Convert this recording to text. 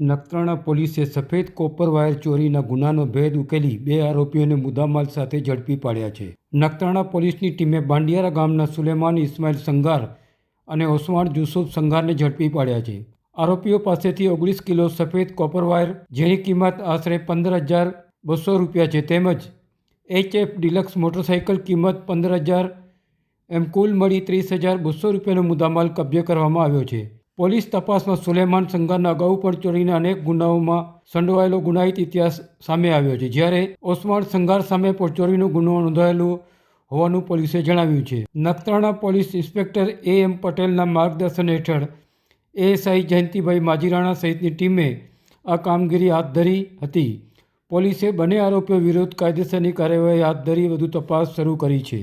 નખત્રાણા પોલીસે સફેદ copper wire ચોરીના ગુનાનો ભેદ ઉકેલી 2 આરોપીઓને મુદ્દામાલ સાથે ઝડપી પાડ્યા છે. નખત્રાણા પોલીસની ટીમે બાંડિયારા ગામના સુલેમાન ઇસ્માઇલ સંઘાર અને ઓસમાણ યુસુફ સંઘારને ઝડપી પાડ્યા છે. આરોપીઓ પાસેથી 19 કિલો સફેદ કોપર વાયર, જેની કિંમત આશરે 15,200 રૂપિયા છે, તેમજ HF ડિલક્સ મોટરસાઇકલ કિંમત 15,000 એમ કુલ મળી 30,200 રૂપિયાનો મુદ્દામાલ કબ્જે કરવામાં આવ્યો છે. પોલીસ તપાસમાં સુલેમાન સંઘારના અગાઉ પણ ચોરીના અનેક ગુનાઓમાં સંડોવાયેલો ગુનાહિત ઇતિહાસ સામે આવ્યો છે, જ્યારે ઓસમાણ સંઘાર સામે પણ ચોરીનો ગુનો નોંધાયેલો હોવાનું પોલીસે જણાવ્યું છે. નખત્રાણા પોલીસ ઇન્સ્પેક્ટર AM પટેલના માર્ગદર્શન હેઠળ ASI જયંતિભાઈ માજીરાણા સહિતની ટીમે આ કામગીરી હાથ ધરી હતી. પોલીસે બંને આરોપીઓ વિરુદ્ધ કાયદેસરની કાર્યવાહી હાથ ધરી વધુ તપાસ શરૂ કરી છે.